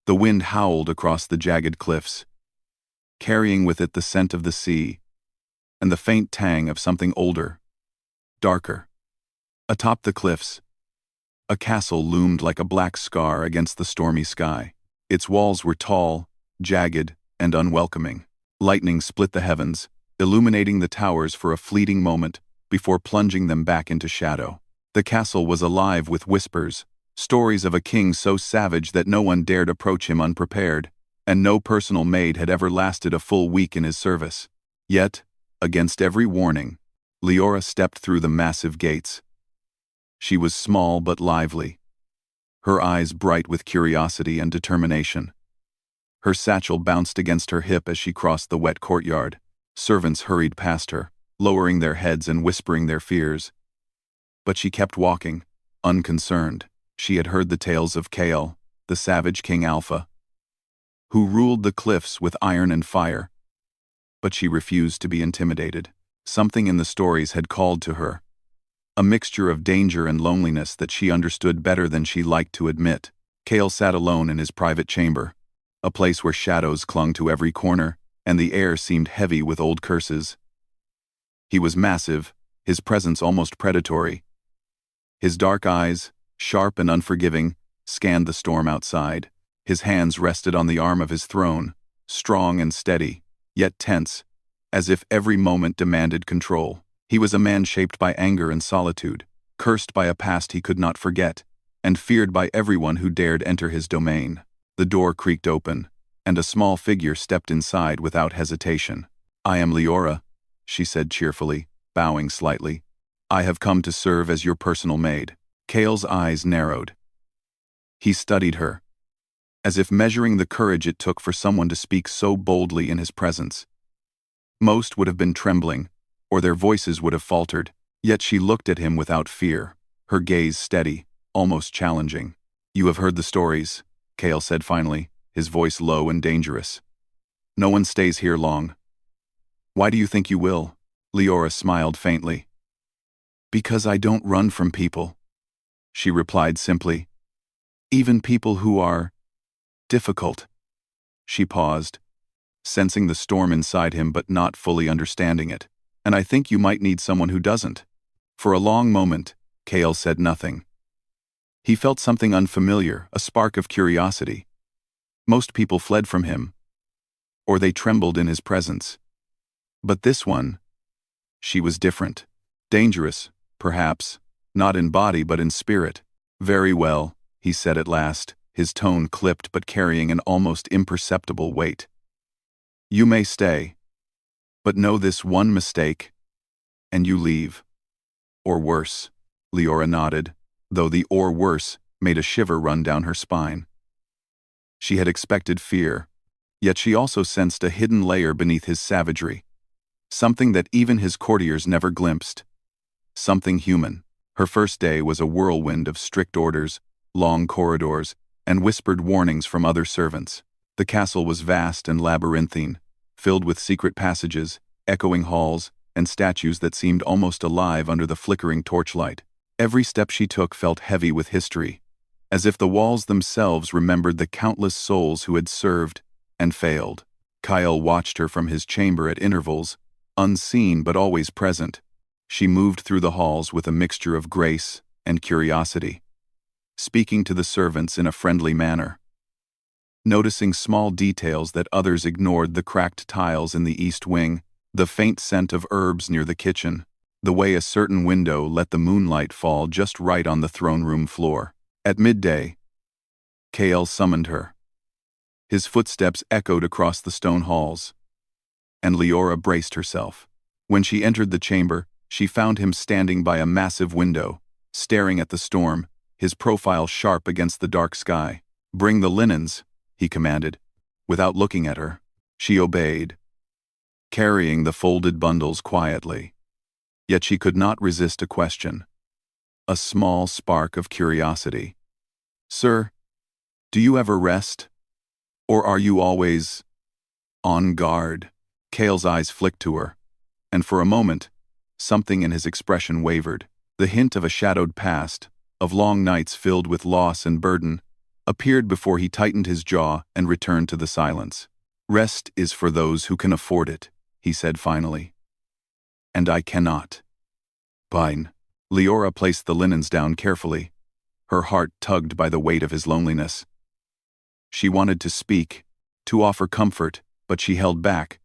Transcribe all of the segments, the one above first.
The wind howled across the jagged cliffs, carrying with it the scent of the sea and the faint tang of something older, darker. Atop the cliffs, a castle loomed like a black scar against the stormy sky. Its walls were tall, jagged, and unwelcoming. Lightning split the heavens, illuminating the towers for a fleeting moment before plunging them back into shadow. The castle was alive with whispers, stories of a king so savage that no one dared approach him unprepared, and no personal maid had ever lasted a full week in his service. Yet, against every warning, Leora stepped through the massive gates. She was small but lively, her eyes bright with curiosity and determination. Her satchel bounced against her hip as she crossed the wet courtyard. Servants hurried past her, lowering their heads and whispering their fears. But she kept walking, unconcerned. She had heard the tales of Kael, the savage King Alpha, who ruled the cliffs with iron and fire. But she refused to be intimidated. Something in the stories had called to her, a mixture of danger and loneliness that she understood better than she liked to admit. Kael sat alone in his private chamber, a place where shadows clung to every corner, and the air seemed heavy with old curses. He was massive, his presence almost predatory. His dark eyes, sharp and unforgiving, scanned the storm outside. His hands rested on the arm of his throne, strong and steady, yet tense, as if every moment demanded control. He was a man shaped by anger and solitude, cursed by a past he could not forget, and feared by everyone who dared enter his domain. The door creaked open, and a small figure stepped inside without hesitation. "I am Leora," she said cheerfully, bowing slightly. "I have come to serve as your personal maid." Kael's eyes narrowed. He studied her, as if measuring the courage it took for someone to speak so boldly in his presence. Most would have been trembling, or their voices would have faltered, yet she looked at him without fear, her gaze steady, almost challenging. "You have heard the stories," Kael said finally, his voice low and dangerous. "No one stays here long. Why do you think you will?" Leora smiled faintly. "Because I don't run from people," she replied simply. "Even people who are difficult." She paused, sensing the storm inside him but not fully understanding it. "And I think you might need someone who doesn't." For a long moment, Kael said nothing. He felt something unfamiliar, a spark of curiosity. Most people fled from him, or they trembled in his presence. But this one, she was different. Dangerous, perhaps, not in body but in spirit. "Very well," he said at last, his tone clipped but carrying an almost imperceptible weight. "You may stay, but know this one mistake, and you leave. Or worse." Leora nodded, though the "or worse" made a shiver run down her spine. She had expected fear, yet she also sensed a hidden layer beneath his savagery. Something that even his courtiers never glimpsed. Something human. Her first day was a whirlwind of strict orders, long corridors, and whispered warnings from other servants. The castle was vast and labyrinthine, filled with secret passages, echoing halls, and statues that seemed almost alive under the flickering torchlight. Every step she took felt heavy with history, as if the walls themselves remembered the countless souls who had served and failed. Kael watched her from his chamber at intervals, unseen but always present. She moved through the halls with a mixture of grace and curiosity, speaking to the servants in a friendly manner, noticing small details that others ignored: the cracked tiles in the east wing, the faint scent of herbs near the kitchen, the way a certain window let the moonlight fall just right on the throne room floor. At midday, Kael summoned her. His footsteps echoed across the stone halls, and Leora braced herself. When she entered the chamber, she found him standing by a massive window, staring at the storm, his profile sharp against the dark sky. "Bring the linens," he commanded, without looking at her. She obeyed, carrying the folded bundles quietly. Yet she could not resist a question, a small spark of curiosity. "Sir, do you ever rest? Or are you always on guard?" Kael's eyes flicked to her, and for a moment, something in his expression wavered. The hint of a shadowed past, of long nights filled with loss and burden, appeared before he tightened his jaw and returned to the silence. "Rest is for those who can afford it," he said finally. "And I cannot." Fine. Leora placed the linens down carefully, her heart tugged by the weight of his loneliness. She wanted to speak, to offer comfort, but she held back.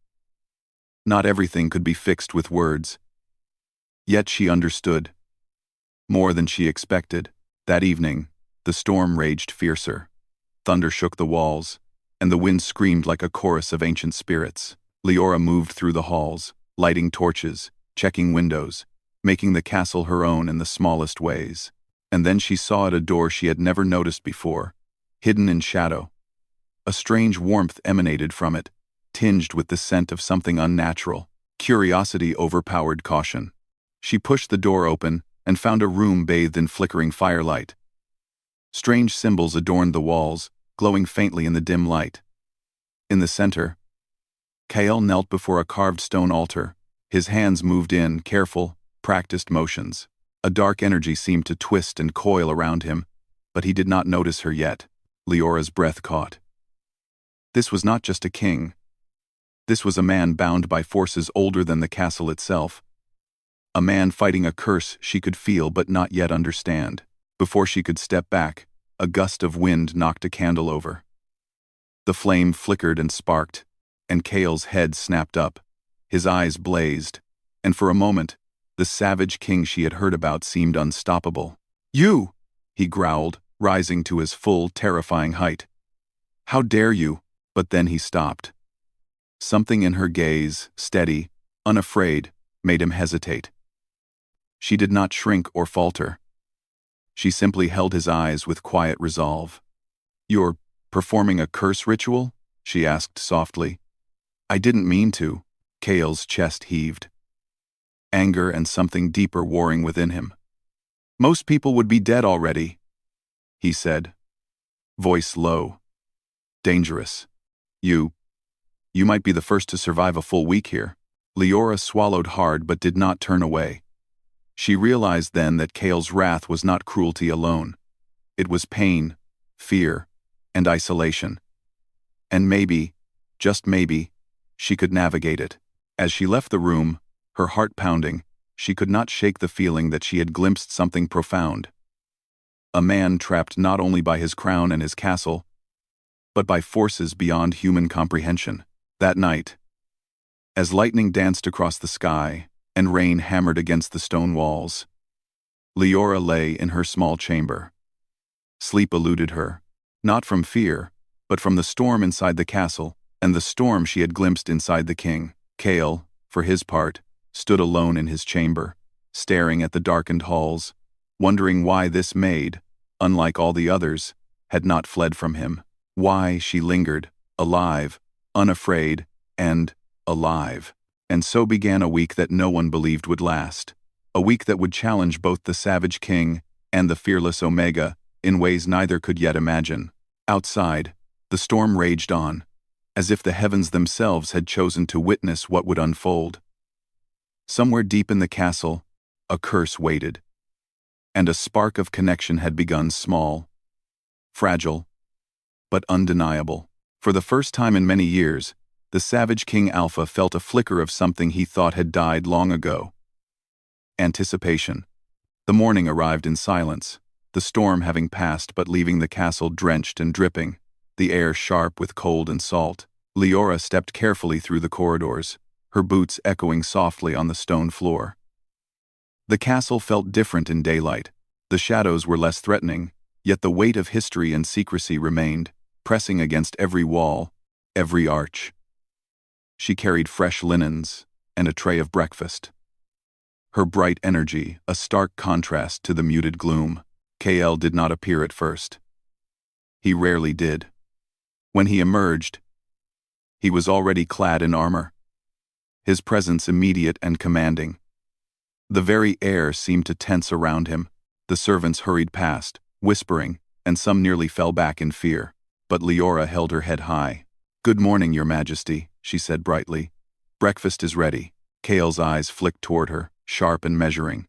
Not everything could be fixed with words. Yet she understood. More than she expected. That evening, the storm raged fiercer. Thunder shook the walls, and the wind screamed like a chorus of ancient spirits. Leora moved through the halls, lighting torches, checking windows, making the castle her own in the smallest ways. And then she saw at a door she had never noticed before, hidden in shadow. A strange warmth emanated from it, tinged with the scent of something unnatural. Curiosity overpowered caution. She pushed the door open and found a room bathed in flickering firelight. Strange symbols adorned the walls, glowing faintly in the dim light. In the center, Kael knelt before a carved stone altar. His hands moved in careful, practiced motions. A dark energy seemed to twist and coil around him, but he did not notice her yet. Leora's breath caught. This was not just a king. This was a man bound by forces older than the castle itself. A man fighting a curse she could feel but not yet understand. Before she could step back, a gust of wind knocked a candle over. The flame flickered and sparked, and Kael's head snapped up. His eyes blazed, and for a moment, the savage king she had heard about seemed unstoppable. "You!" he growled, rising to his full, terrifying height. "How dare you?" But then he stopped. Something in her gaze, steady, unafraid, made him hesitate. She did not shrink or falter. She simply held his eyes with quiet resolve. "You're performing a curse ritual?" she asked softly. "I didn't mean to." Kael's chest heaved. Anger and something deeper warring within him. "Most people would be dead already," he said, voice low. "Dangerous. You might be the first to survive a full week here." Leora swallowed hard but did not turn away. She realized then that Kael's wrath was not cruelty alone. It was pain, fear, and isolation. And maybe, just maybe, she could navigate it. As she left the room, her heart pounding, she could not shake the feeling that she had glimpsed something profound. A man trapped not only by his crown and his castle, but by forces beyond human comprehension. That night, as lightning danced across the sky and rain hammered against the stone walls, Leora lay in her small chamber. Sleep eluded her, not from fear, but from the storm inside the castle and the storm she had glimpsed inside the king. Kael, for his part, stood alone in his chamber, staring at the darkened halls, wondering why this maid, unlike all the others, had not fled from him. Why she lingered, alive, unafraid, and alive. And so began a week that no one believed would last. A week that would challenge both the savage king and the fearless Omega in ways neither could yet imagine. Outside, the storm raged on, as if the heavens themselves had chosen to witness what would unfold. Somewhere deep in the castle, a curse waited, and a spark of connection had begun, small, fragile, but undeniable. For the first time in many years, the savage King Alpha felt a flicker of something he thought had died long ago. Anticipation. The morning arrived in silence, the storm having passed but leaving the castle drenched and dripping, the air sharp with cold and salt. Leora stepped carefully through the corridors, her boots echoing softly on the stone floor. The castle felt different in daylight. The shadows were less threatening, yet the weight of history and secrecy remained, pressing against every wall, every arch. She carried fresh linens and a tray of breakfast. Her bright energy, a stark contrast to the muted gloom. Kael did not appear at first. He rarely did. When he emerged, he was already clad in armor, his presence immediate and commanding. The very air seemed to tense around him. The servants hurried past, whispering, and some nearly fell back in fear. But Leora held her head high. "Good morning, Your Majesty," she said brightly. "Breakfast is ready." Kael's eyes flicked toward her, sharp and measuring.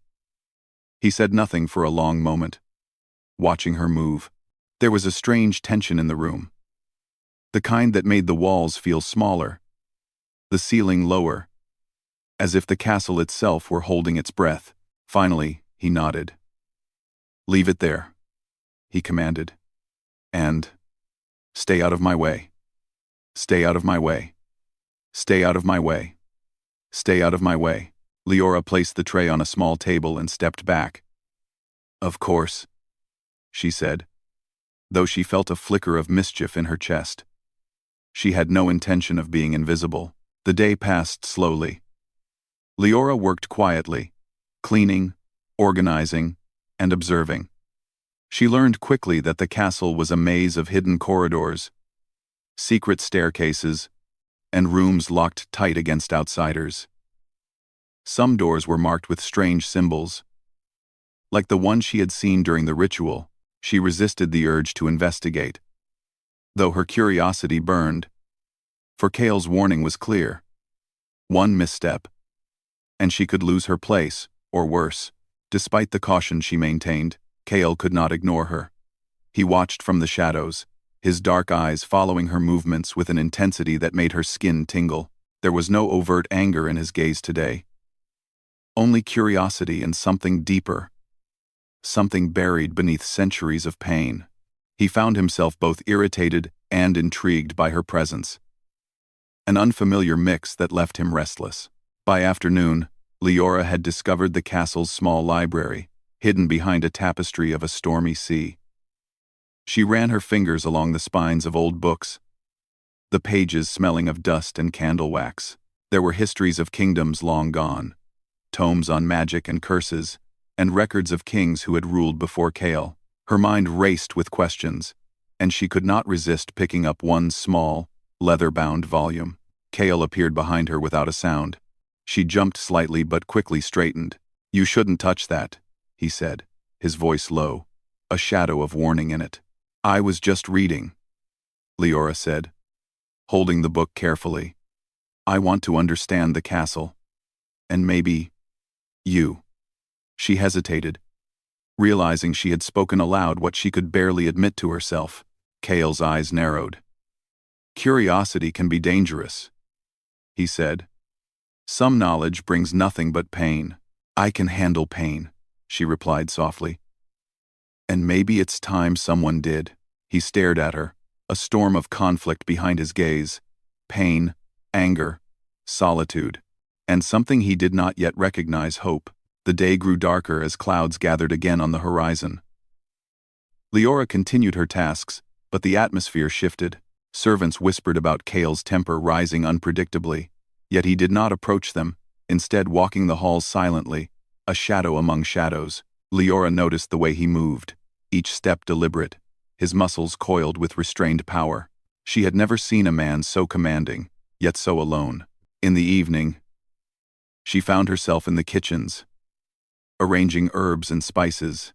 He said nothing for a long moment, watching her move. There was a strange tension in the room, the kind that made the walls feel smaller, the ceiling lower, as if the castle itself were holding its breath. Finally, he nodded. "Leave it there," he commanded. "And stay out of my way. Stay out of my way. Stay out of my way. Stay out of my way." Leora placed the tray on a small table and stepped back. "Of course," she said, though she felt a flicker of mischief in her chest. She had no intention of being invisible. The day passed slowly. Leora worked quietly, cleaning, organizing, and observing. She learned quickly that the castle was a maze of hidden corridors, secret staircases, and rooms locked tight against outsiders. Some doors were marked with strange symbols. Like the one she had seen during the ritual, she resisted the urge to investigate, though her curiosity burned. For Kale's warning was clear. One misstep, and she could lose her place, or worse. Despite the caution she maintained, Kale could not ignore her. He watched from the shadows, his dark eyes following her movements with an intensity that made her skin tingle. There was no overt anger in his gaze today. Only curiosity and something deeper. Something buried beneath centuries of pain. He found himself both irritated and intrigued by her presence. An unfamiliar mix that left him restless. By afternoon, Leora had discovered the castle's small library, hidden behind a tapestry of a stormy sea. She ran her fingers along the spines of old books, the pages smelling of dust and candle wax. There were histories of kingdoms long gone, tomes on magic and curses, and records of kings who had ruled before Kale. Her mind raced with questions, and she could not resist picking up one small, leather-bound volume. Kale appeared behind her without a sound. She jumped slightly but quickly straightened. "You shouldn't touch that," he said, his voice low, a shadow of warning in it. "I was just reading," Leora said, holding the book carefully. "I want to understand the castle. And maybe you." She hesitated, realizing she had spoken aloud what she could barely admit to herself. Kale's eyes narrowed. "Curiosity can be dangerous," he said. "Some knowledge brings nothing but pain." "I can handle pain," she replied softly. "And maybe it's time someone did." He stared at her, a storm of conflict behind his gaze. Pain, anger, solitude, and something he did not yet recognize, hope. The day grew darker as clouds gathered again on the horizon. Leora continued her tasks, but the atmosphere shifted. Servants whispered about Kale's temper rising unpredictably, yet he did not approach them, instead walking the halls silently, a shadow among shadows. Leora noticed the way he moved, each step deliberate, his muscles coiled with restrained power. She had never seen a man so commanding, yet so alone. In the evening, she found herself in the kitchens, arranging herbs and spices.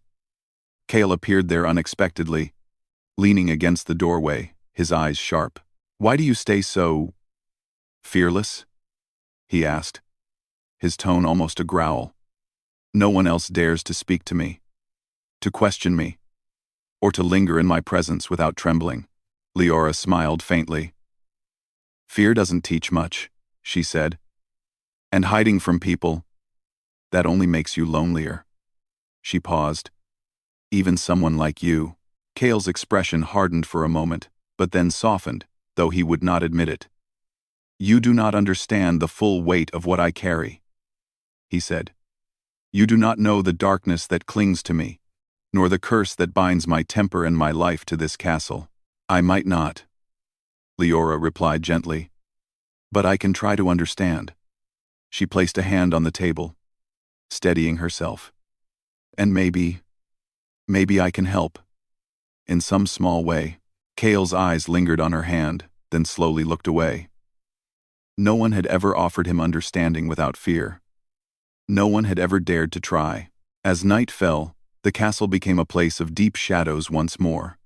Kale appeared there unexpectedly, leaning against the doorway, his eyes sharp. "Why do you stay so fearless?" he asked, his tone almost a growl. "No one else dares to speak to me, to question me, or to linger in my presence without trembling." Leora smiled faintly. "Fear doesn't teach much," she said. "And hiding from people, that only makes you lonelier." She paused. "Even someone like you." Kale's expression hardened for a moment, but then softened, though he would not admit it. "You do not understand the full weight of what I carry," he said. "You do not know the darkness that clings to me, nor the curse that binds my temper and my life to this castle." "I might not," Leora replied gently, "but I can try to understand." She placed a hand on the table, steadying herself. "And maybe I can help, in some small way." Kale's eyes lingered on her hand, then slowly looked away. No one had ever offered him understanding without fear. No one had ever dared to try. As night fell, the castle became a place of deep shadows once more.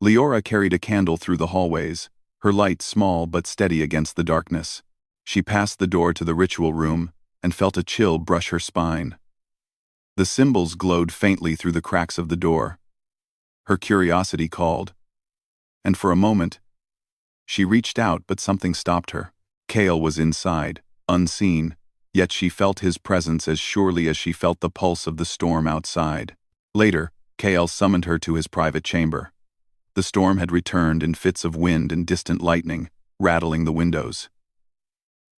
Leora carried a candle through the hallways, her light small but steady against the darkness. She passed the door to the ritual room and felt a chill brush her spine. The symbols glowed faintly through the cracks of the door, Her curiosity called, and for a moment, she reached out but something stopped her. Cale was inside, unseen, yet she felt his presence as surely as she felt the pulse of the storm outside. Later, Cale summoned her to his private chamber. The storm had returned in fits of wind and distant lightning, rattling the windows.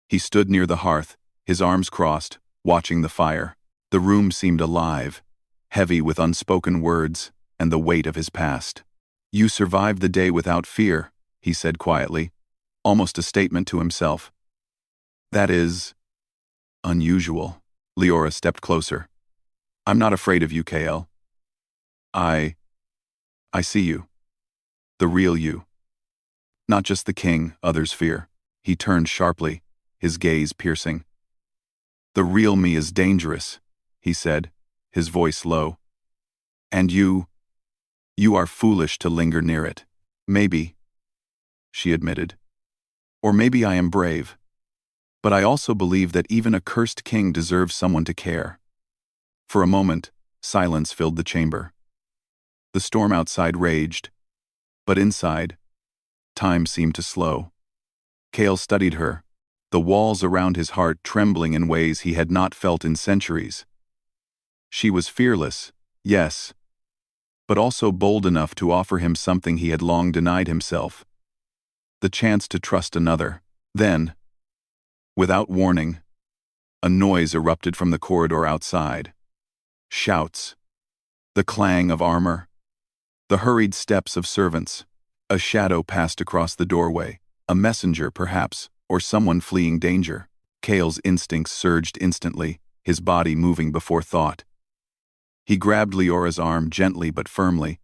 He stood near the hearth, his arms crossed, watching the fire. The room seemed alive, heavy with unspoken words and the weight of his past. "You survived the day without fear," he said quietly, almost a statement to himself. "That is unusual." Leora stepped closer. "I'm not afraid of you, Cale. I see you. The real you. Not just the king others fear." He turned sharply, his gaze piercing. "The real me is dangerous," he said, his voice low. "And you are foolish to linger near it." "Maybe," she admitted. "Or maybe I am brave. But I also believe that even a cursed king deserves someone to care." For a moment, silence filled the chamber. The storm outside raged, but inside, time seemed to slow. Cale studied her, the walls around his heart trembling in ways he had not felt in centuries. She was fearless, yes, but also bold enough to offer him something he had long denied himself: the chance to trust another. Then, without warning, a noise erupted from the corridor outside. Shouts, the clang of armor, the hurried steps of servants. A shadow passed across the doorway, a messenger perhaps, or someone fleeing danger. Cale's instincts surged instantly, his body moving before thought. He grabbed Leora's arm gently but firmly,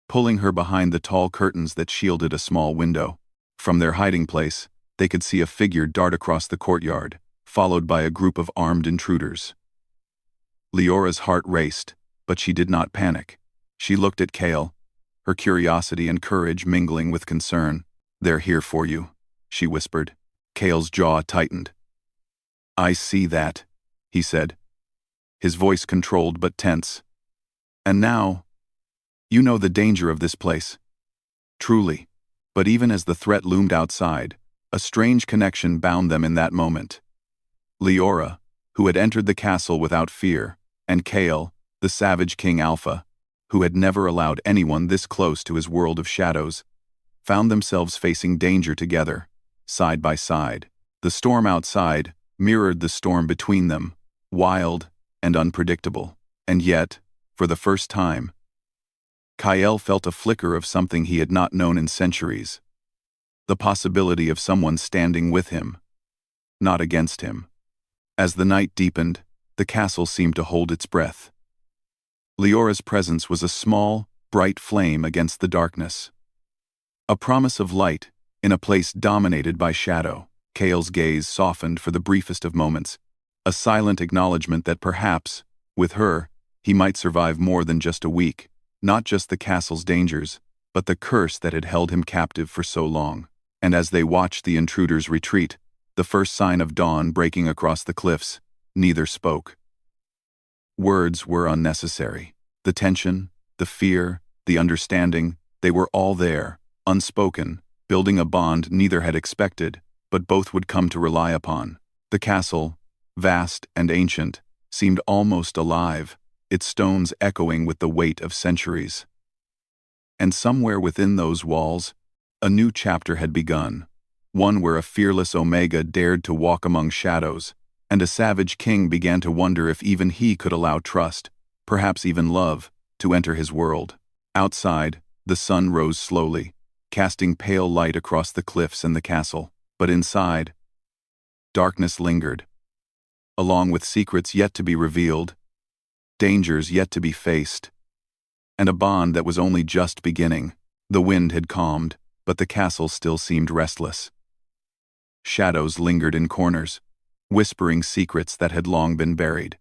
pulling her behind the tall curtains that shielded a small window. From their hiding place, they could see a figure dart across the courtyard, followed by a group of armed intruders. Leora's heart raced, but she did not panic. She looked at Cale, her curiosity and courage mingling with concern. "They're here for you," she whispered. Cale's jaw tightened. "I see that," he said, his voice controlled but tense. "And now, you know the danger of this place." Truly. But even as the threat loomed outside, a strange connection bound them in that moment. Leora, who had entered the castle without fear, and Cale, the savage King Alpha, who had never allowed anyone this close to his world of shadows, found themselves facing danger together, side by side. The storm outside mirrored the storm between them, wild and unpredictable. And yet, for the first time, Cale felt a flicker of something he had not known in centuries: the possibility of someone standing with him, not against him. As the night deepened, the castle seemed to hold its breath. Leora's presence was a small, bright flame against the darkness. A promise of light in a place dominated by shadow. Cale's gaze softened for the briefest of moments, a silent acknowledgement that perhaps, with her, he might survive more than just a week. Not just the castle's dangers, but the curse that had held him captive for so long. And as they watched the intruders retreat, the first sign of dawn breaking across the cliffs, neither spoke. Words were unnecessary. The tension, the fear, the understanding, they were all there, unspoken, building a bond neither had expected, but both would come to rely upon. The castle, vast and ancient, seemed almost alive, its stones echoing with the weight of centuries. And somewhere within those walls, a new chapter had begun, one where a fearless Omega dared to walk among shadows, and a savage king began to wonder if even he could allow trust, perhaps even love, to enter his world. Outside, the sun rose slowly, casting pale light across the cliffs and the castle. But inside, darkness lingered, along with secrets yet to be revealed, dangers yet to be faced, and a bond that was only just beginning. The wind had calmed, but the castle still seemed restless. Shadows lingered in corners, whispering secrets that had long been buried.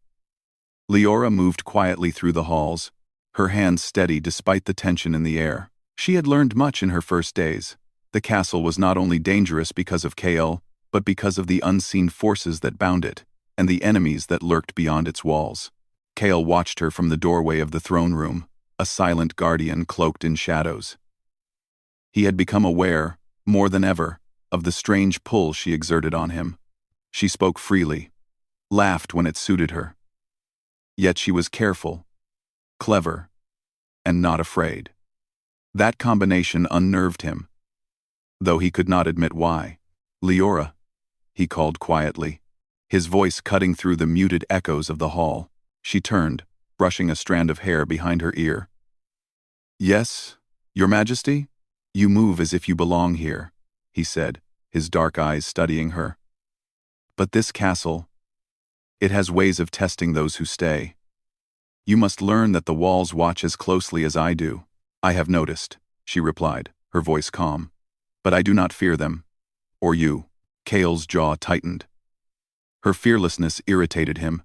Leora moved quietly through the halls, her hands steady despite the tension in the air. She had learned much in her first days. The castle was not only dangerous because of Cale, but because of the unseen forces that bound it, and the enemies that lurked beyond its walls. Cale watched her from the doorway of the throne room, a silent guardian cloaked in shadows. He had become aware, more than ever, of the strange pull she exerted on him. She spoke freely, laughed when it suited her. Yet she was careful, clever, and not afraid. That combination unnerved him, though he could not admit why. "Leora," he called quietly, his voice cutting through the muted echoes of the hall. She turned, brushing a strand of hair behind her ear. "Yes, Your Majesty? You move as if you belong here," he said, his dark eyes studying her. "But this castle, it has ways of testing those who stay. You must learn that the walls watch as closely as I do." "I have noticed," she replied, her voice calm. "But I do not fear them. Or you." Kale's jaw tightened. Her fearlessness irritated him,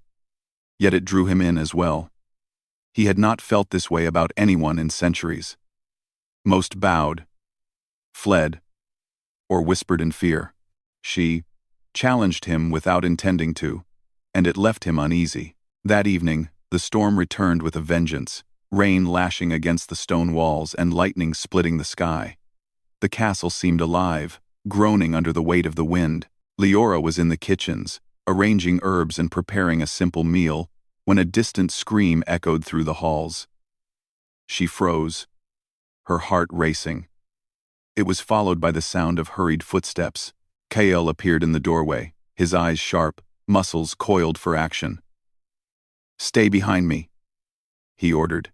yet it drew him in as well. He had not felt this way about anyone in centuries. Most bowed, fled, or whispered in fear. She challenged him without intending to, and it left him uneasy. That evening, the storm returned with a vengeance, rain lashing against the stone walls and lightning splitting the sky. The castle seemed alive, groaning under the weight of the wind. Leora was in the kitchens, arranging herbs and preparing a simple meal, when a distant scream echoed through the halls. She froze, her heart racing. It was followed by the sound of hurried footsteps. Kale appeared in the doorway, his eyes sharp, muscles coiled for action. "Stay behind me," he ordered,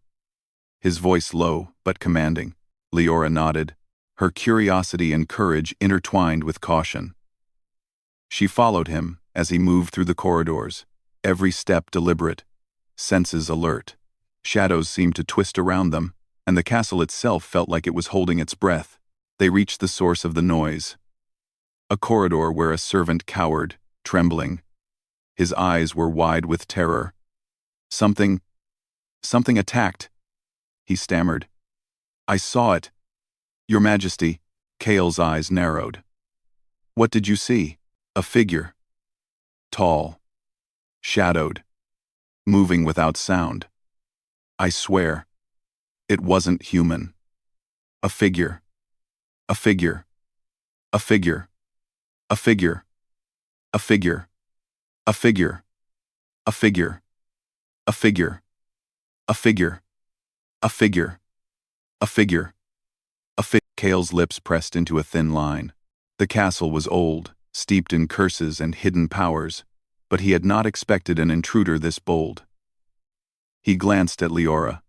his voice low but commanding. Leora nodded, her curiosity and courage intertwined with caution. She followed him as he moved through the corridors, every step deliberate, senses alert. Shadows seemed to twist around them, and the castle itself felt like it was holding its breath. They reached the source of the noise, a corridor where a servant cowered, trembling. His eyes were wide with terror. Something attacked," he stammered. "I saw it, Your Majesty." Kale's eyes narrowed. "What did you see?" "A figure. Tall. Shadowed. Moving without sound. I swear, it wasn't human. A figure. A figure. A figure. A figure. A figure. A figure. A figure. A figure. A figure. A figure. A figure. Kale's lips pressed into a thin line. The castle was old, steeped in curses and hidden powers, but he had not expected an intruder this bold. He glanced at Leora.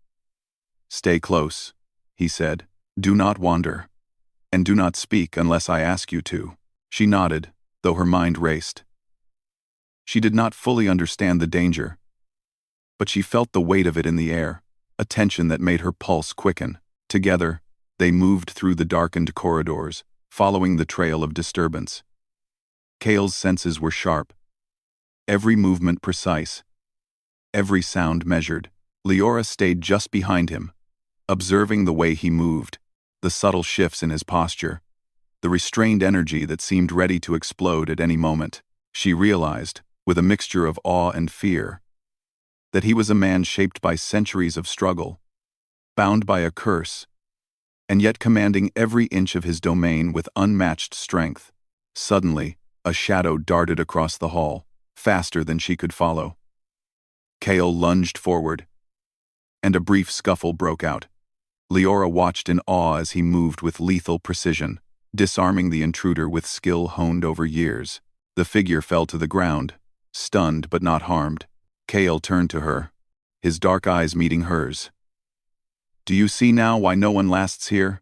"Stay close," he said. "Do not wander, and do not speak unless I ask you to." She nodded, though her mind raced. She did not fully understand the danger, but she felt the weight of it in the air, a tension that made her pulse quicken. Together, they moved through the darkened corridors, following the trail of disturbance. Kale's senses were sharp, every movement precise, every sound measured. Leora stayed just behind him, observing the way he moved, the subtle shifts in his posture, the restrained energy that seemed ready to explode at any moment. She realized, with a mixture of awe and fear, that he was a man shaped by centuries of struggle, bound by a curse, and yet commanding every inch of his domain with unmatched strength. Suddenly, a shadow darted across the hall, faster than she could follow. Kale lunged forward, and a brief scuffle broke out. Leora watched in awe as he moved with lethal precision, disarming the intruder with skill honed over years. The figure fell to the ground, stunned but not harmed. Kale turned to her, his dark eyes meeting hers. "Do you see now why no one lasts here?"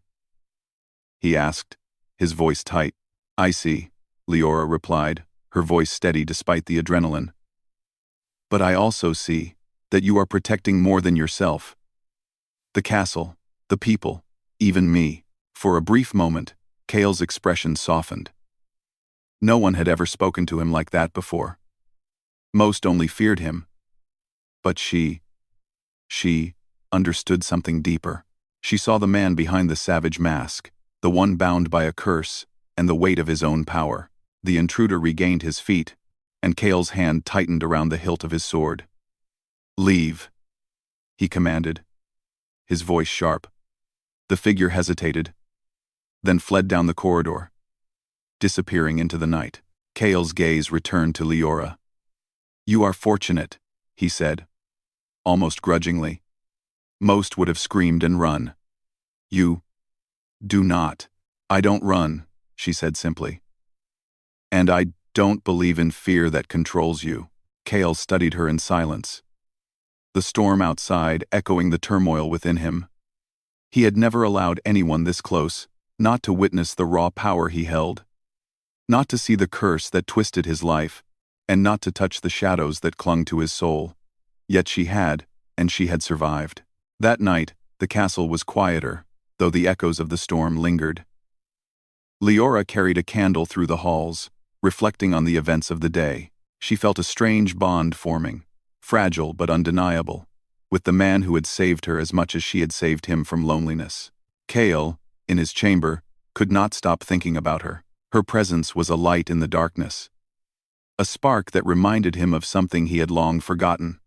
he asked, his voice tight. "I see," Leora replied, her voice steady despite the adrenaline. "But I also see that you are protecting more than yourself. The castle, the people, even me." For a brief moment, Kale's expression softened. No one had ever spoken to him like that before. Most only feared him. But she understood something deeper. She saw the man behind the savage mask, the one bound by a curse and the weight of his own power. The intruder regained his feet, and Kale's hand tightened around the hilt of his sword. "Leave," he commanded, his voice sharp. The figure hesitated, then fled down the corridor, disappearing into the night. Cale's gaze returned to Leora. "You are fortunate," he said, almost grudgingly. "Most would have screamed and run. You do not." "I don't run," she said simply. "And I don't believe in fear that controls you." Cale studied her in silence, the storm outside echoing the turmoil within him. He had never allowed anyone this close, not to witness the raw power he held, not to see the curse that twisted his life, and not to touch the shadows that clung to his soul. Yet she had, and she had survived. That night, the castle was quieter, though the echoes of the storm lingered. Leora carried a candle through the halls, reflecting on the events of the day. She felt a strange bond forming, fragile but undeniable, with the man who had saved her as much as she had saved him from loneliness. Cale, in his chamber, could not stop thinking about her. Her presence was a light in the darkness, a spark that reminded him of something he had long forgotten: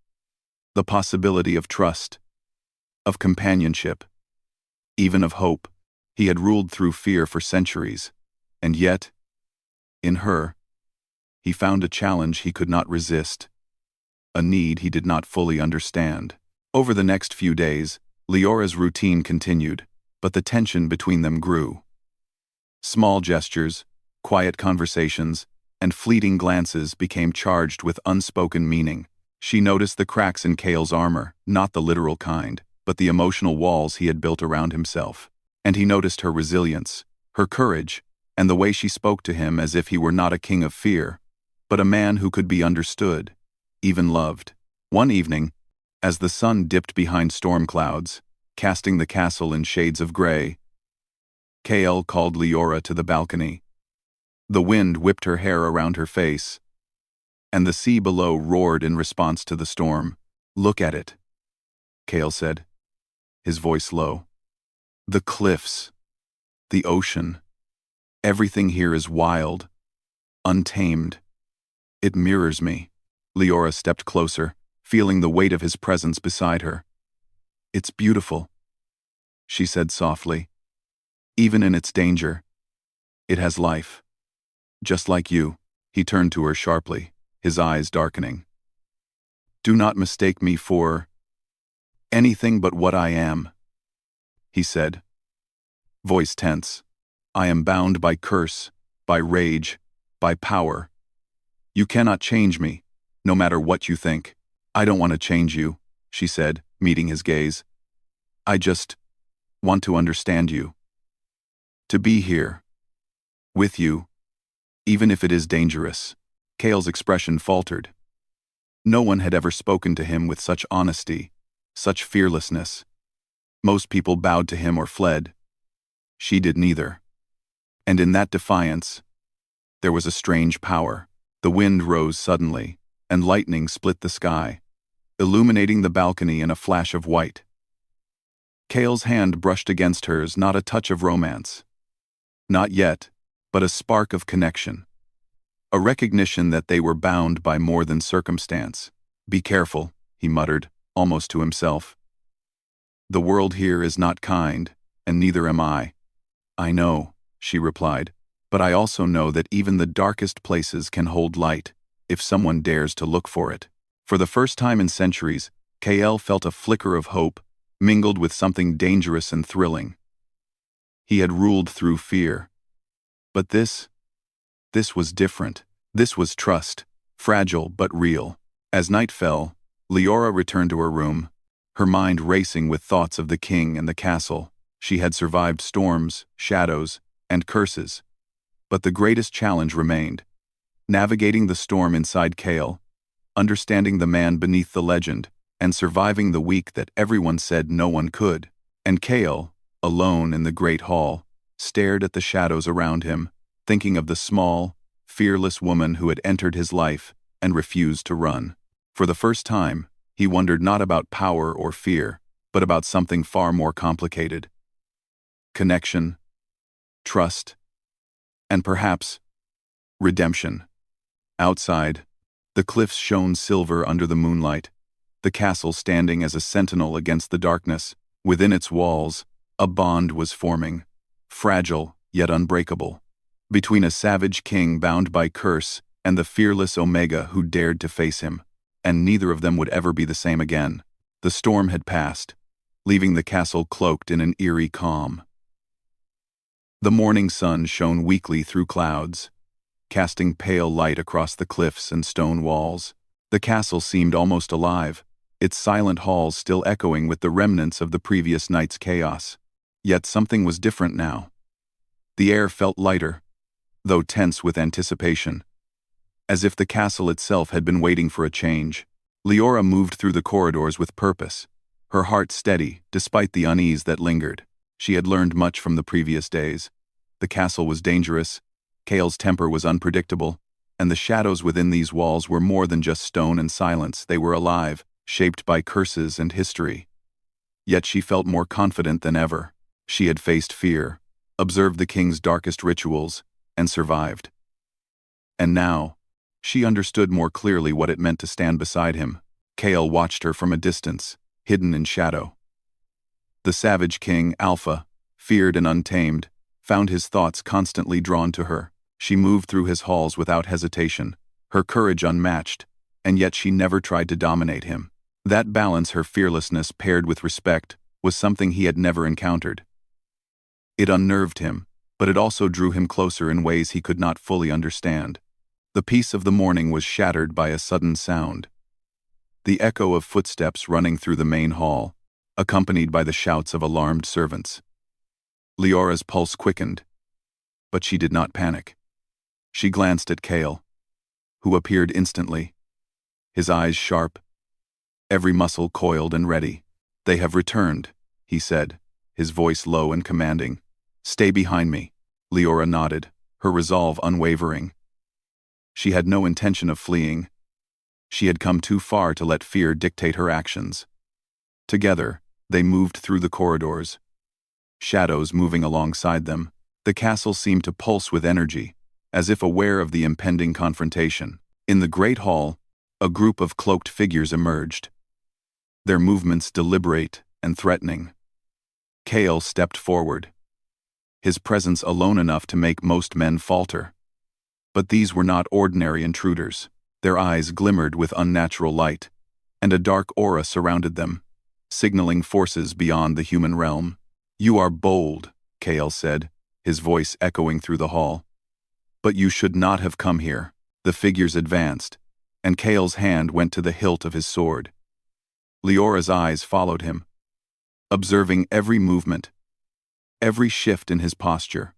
the possibility of trust, of companionship, even of hope. He had ruled through fear for centuries, and yet, in her, he found a challenge he could not resist, a need he did not fully understand. Over the next few days, Leora's routine continued, but the tension between them grew. Small gestures, quiet conversations, and fleeting glances became charged with unspoken meaning. She noticed the cracks in Cale's armor, not the literal kind, but the emotional walls he had built around himself. And he noticed her resilience, her courage, and the way she spoke to him as if he were not a king of fear, but a man who could be understood, even loved. One evening, as the sun dipped behind storm clouds, casting the castle in shades of gray, Cale called Leora to the balcony. The wind whipped her hair around her face, and the sea below roared in response to the storm. "Look at it," Cale said, his voice low. "The cliffs, the ocean, everything here is wild, untamed. It mirrors me." Leora stepped closer, feeling the weight of his presence beside her. "It's beautiful," she said softly. "Even in its danger, it has life. Just like you." He turned to her sharply, his eyes darkening. "Do not mistake me for anything but what I am," he said, voice tense. "I am bound by curse, by rage, by power. You cannot change me, no matter what you think." "I don't want to change you," she said, meeting his gaze. "I just want to understand you. To be here, with you, even if it is dangerous." Cale's expression faltered. No one had ever spoken to him with such honesty, such fearlessness. Most people bowed to him or fled. She did neither. And in that defiance, there was a strange power. The wind rose suddenly, and lightning split the sky, illuminating the balcony in a flash of white. Cale's hand brushed against hers, not a touch of romance. Not yet, but a spark of connection. A recognition that they were bound by more than circumstance. "Be careful," he muttered, almost to himself. "The world here is not kind, and neither am I." "I know," she replied, "but I also know that even the darkest places can hold light, if someone dares to look for it." For the first time in centuries, Cale felt a flicker of hope, mingled with something dangerous and thrilling. He had ruled through fear. But this was different. This was trust, fragile but real. As night fell, Leora returned to her room, her mind racing with thoughts of the king and the castle. She had survived storms, shadows, and curses. But the greatest challenge remained: navigating the storm inside Cale, understanding the man beneath the legend, and surviving the week that everyone said no one could. And Cale, alone in the great hall, stared at the shadows around him, thinking of the small, fearless woman who had entered his life and refused to run. For the first time, he wondered not about power or fear, but about something far more complicated: connection, trust, and perhaps redemption. Outside, the cliffs shone silver under the moonlight, the castle standing as a sentinel against the darkness, Within its walls, a bond was forming, fragile yet unbreakable, between a savage king bound by curse and the fearless Omega who dared to face him, and neither of them would ever be the same again. The storm had passed, leaving the castle cloaked in an eerie calm. The morning sun shone weakly through clouds, casting pale light across the cliffs and stone walls. The castle seemed almost alive, its silent halls still echoing with the remnants of the previous night's chaos. Yet something was different now. The air felt lighter, though tense with anticipation, as if the castle itself had been waiting for a change. Leora moved through the corridors with purpose, her heart steady despite the unease that lingered. She had learned much from the previous days. The castle was dangerous, Kale's temper was unpredictable, and the shadows within these walls were more than just stone and silence. They were alive, shaped by curses and history. Yet she felt more confident than ever. She had faced fear, observed the king's darkest rituals, and survived. And now, she understood more clearly what it meant to stand beside him. Kale watched her from a distance, hidden in shadow. The savage king, Alpha, feared and untamed, found his thoughts constantly drawn to her. She moved through his halls without hesitation, her courage unmatched, and yet she never tried to dominate him. That balance, her fearlessness paired with respect, was something he had never encountered. It unnerved him, but it also drew him closer in ways he could not fully understand. The peace of the morning was shattered by a sudden sound. The echo of footsteps running through the main hall, accompanied by the shouts of alarmed servants. Leora's pulse quickened, but she did not panic. She glanced at Kale, who appeared instantly, his eyes sharp, every muscle coiled and ready. "They have returned," he said, his voice low and commanding. "Stay behind me." Leora nodded, her resolve unwavering. She had no intention of fleeing. She had come too far to let fear dictate her actions. Together, they moved through the corridors, shadows moving alongside them. The castle seemed to pulse with energy, as if aware of the impending confrontation. In the great hall, a group of cloaked figures emerged, their movements deliberate and threatening. Kale stepped forward, his presence alone enough to make most men falter. But these were not ordinary intruders. Their eyes glimmered with unnatural light, and a dark aura surrounded them, signaling forces beyond the human realm. "You are bold," Kale said, his voice echoing through the hall. "But you should not have come here." The figures advanced, and Kale's hand went to the hilt of his sword. Leora's eyes followed him, observing every movement, every shift in his posture.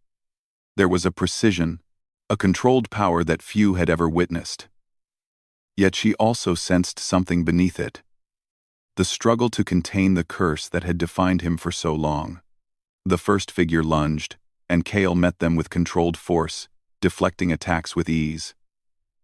There was a precision, a controlled power that few had ever witnessed. Yet she also sensed something beneath it, the struggle to contain the curse that had defined him for so long. The first figure lunged, and Kale met them with controlled force, deflecting attacks with ease.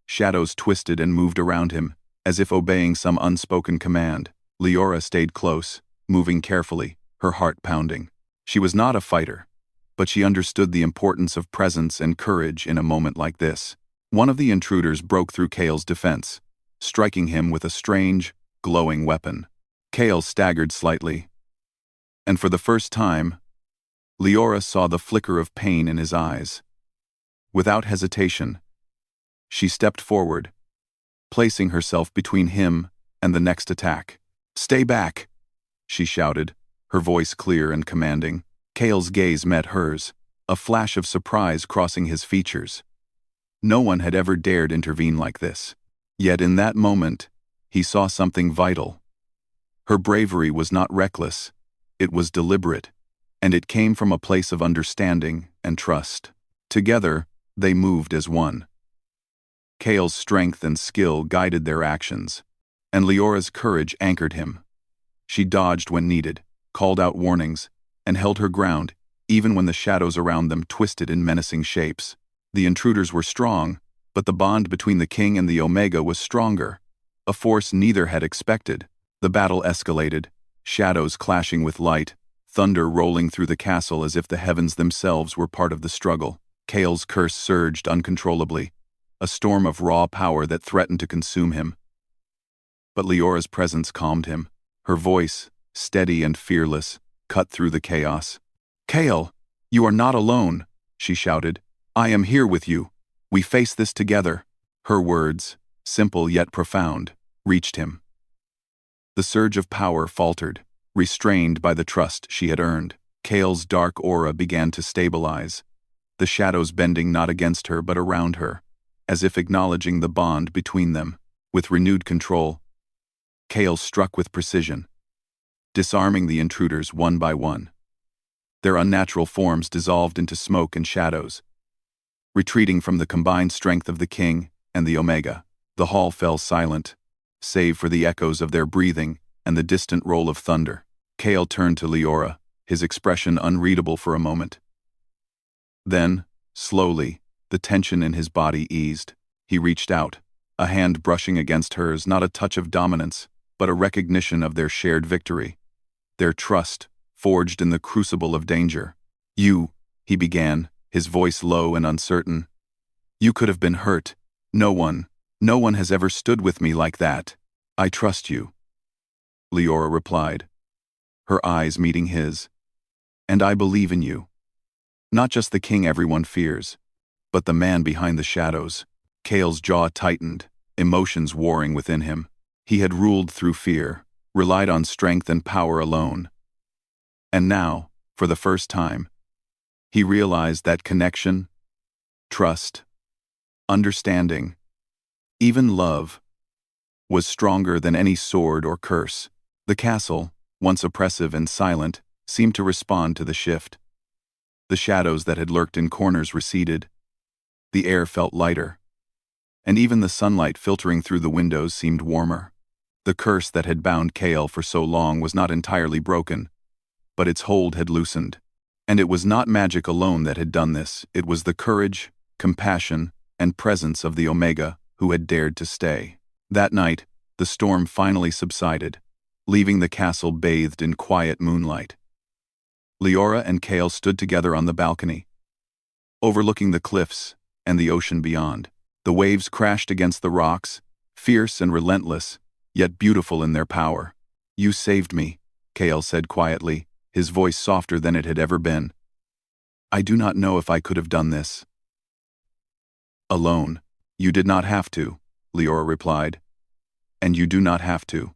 Shadows twisted and moved around him, as if obeying some unspoken command. Leora stayed close, moving carefully, her heart pounding. She was not a fighter, but she understood the importance of presence and courage in a moment like this. One of the intruders broke through Kale's defense, striking him with a strange, glowing weapon. Kale staggered slightly, and for the first time, Leora saw the flicker of pain in his eyes. Without hesitation, she stepped forward, placing herself between him and the next attack. "Stay back," she shouted, her voice clear and commanding. Kale's gaze met hers, a flash of surprise crossing his features. No one had ever dared intervene like this. Yet in that moment, he saw something vital. Her bravery was not reckless, it was deliberate, and it came from a place of understanding and trust. Together, they moved as one. Kale's strength and skill guided their actions, and Leora's courage anchored him. She dodged when needed, called out warnings, and held her ground, even when the shadows around them twisted in menacing shapes. The intruders were strong, but the bond between the king and the Omega was stronger, a force neither had expected. The battle escalated, shadows clashing with light, thunder rolling through the castle as if the heavens themselves were part of the struggle. Kale's curse surged uncontrollably, a storm of raw power that threatened to consume him. But Leora's presence calmed him, her voice, steady and fearless, cut through the chaos. "Kale, you are not alone," she shouted. "I am here with you. We face this together." Her words, simple yet profound, reached him. The surge of power faltered, restrained by the trust she had earned. Kale's dark aura began to stabilize, the shadows bending not against her but around her, as if acknowledging the bond between them. With renewed control, Kale struck with precision, disarming the intruders one by one. Their unnatural forms dissolved into smoke and shadows. Retreating from the combined strength of the king and the Omega, the hall fell silent, save for the echoes of their breathing and the distant roll of thunder. Kale turned to Leora, his expression unreadable for a moment. Then, slowly, the tension in his body eased. He reached out, a hand brushing against hers, not a touch of dominance, but a recognition of their shared victory, their trust, forged in the crucible of danger. "You," he began, his voice low and uncertain. "You could have been hurt. No one has ever stood with me like that. I trust you," Leora replied, her eyes meeting his. "And I believe in you. Not just the king everyone fears, but the man behind the shadows." Kale's jaw tightened, emotions warring within him. He had ruled through fear, relied on strength and power alone. And now, for the first time, he realized that connection, trust, understanding, even love, was stronger than any sword or curse. The castle, once oppressive and silent, seemed to respond to the shift. The shadows that had lurked in corners receded. The air felt lighter, and even the sunlight filtering through the windows seemed warmer. The curse that had bound Kale for so long was not entirely broken, but its hold had loosened. And it was not magic alone that had done this. It was the courage, compassion, and presence of the Omega who had dared to stay. That night, the storm finally subsided, leaving the castle bathed in quiet moonlight. Leora and Kale stood together on the balcony, overlooking the cliffs and the ocean beyond. The waves crashed against the rocks, fierce and relentless, yet beautiful in their power. "You saved me," Kale said quietly, his voice softer than it had ever been. "I do not know if I could have done this alone." "You did not have to," Leora replied. "And you do not have to.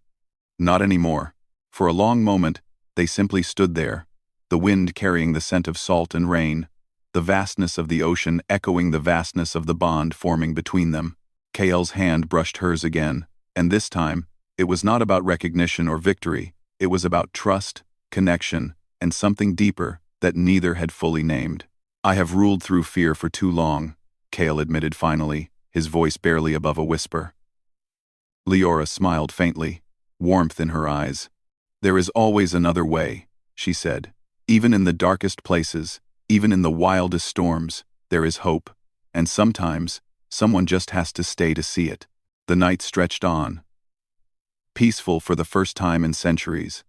Not anymore." For a long moment, they simply stood there, the wind carrying the scent of salt and rain, the vastness of the ocean echoing the vastness of the bond forming between them. Kale's hand brushed hers again, and this time, it was not about recognition or victory. It was about trust, connection, and something deeper that neither had fully named. "I have ruled through fear for too long," Kale admitted finally, his voice barely above a whisper. Leora smiled faintly, warmth in her eyes. "There is always another way," she said. "Even in the darkest places, even in the wildest storms, there is hope, and sometimes, someone just has to stay to see it." The night stretched on, peaceful for the first time in centuries.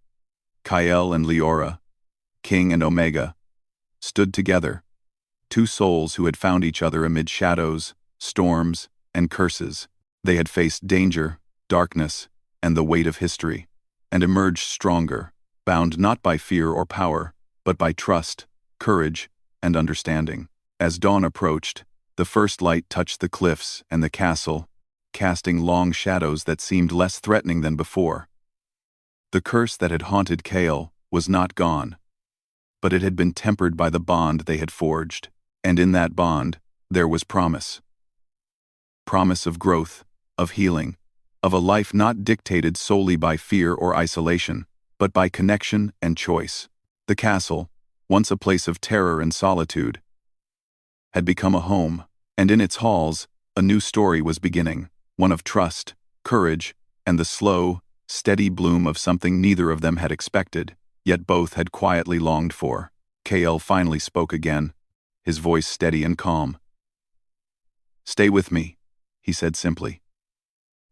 Kale and Leora, King and Omega, stood together, two souls who had found each other amid shadows, storms, and curses. They had faced danger, darkness, and the weight of history, and emerged stronger, bound not by fear or power, but by trust, courage, and understanding. As dawn approached, the first light touched the cliffs and the castle, casting long shadows that seemed less threatening than before. The curse that had haunted Kale was not gone, but it had been tempered by the bond they had forged, and in that bond, there was promise. Promise of growth, of healing, of a life not dictated solely by fear or isolation, but by connection and choice. The castle, once a place of terror and solitude, had become a home, and in its halls, a new story was beginning, one of trust, courage, and the slow, steady bloom of something neither of them had expected, yet both had quietly longed for. Kale finally spoke again, his voice steady and calm. "Stay with me," he said simply.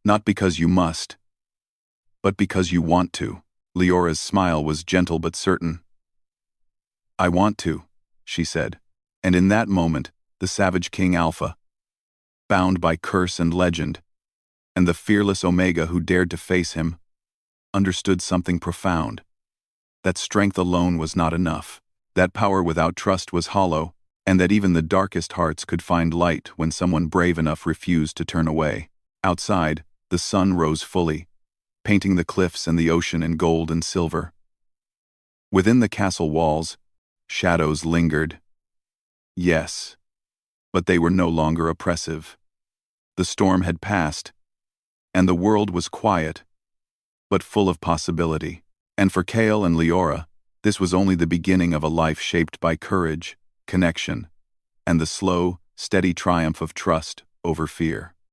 "Not because you must, but because you want to." Leora's smile was gentle but certain. "I want to," she said, and in that moment, the savage King Alpha, bound by curse and legend, and the fearless Omega who dared to face him, understood something profound. that strength alone was not enough, that power without trust was hollow, and that even the darkest hearts could find light when someone brave enough refused to turn away. Outside, the sun rose fully, painting the cliffs and the ocean in gold and silver. Within the castle walls, shadows lingered. Yes, but they were no longer oppressive. The storm had passed, and the world was quiet, but full of possibility. And for Kale and Leora, this was only the beginning of a life shaped by courage, connection, and the slow, steady triumph of trust over fear.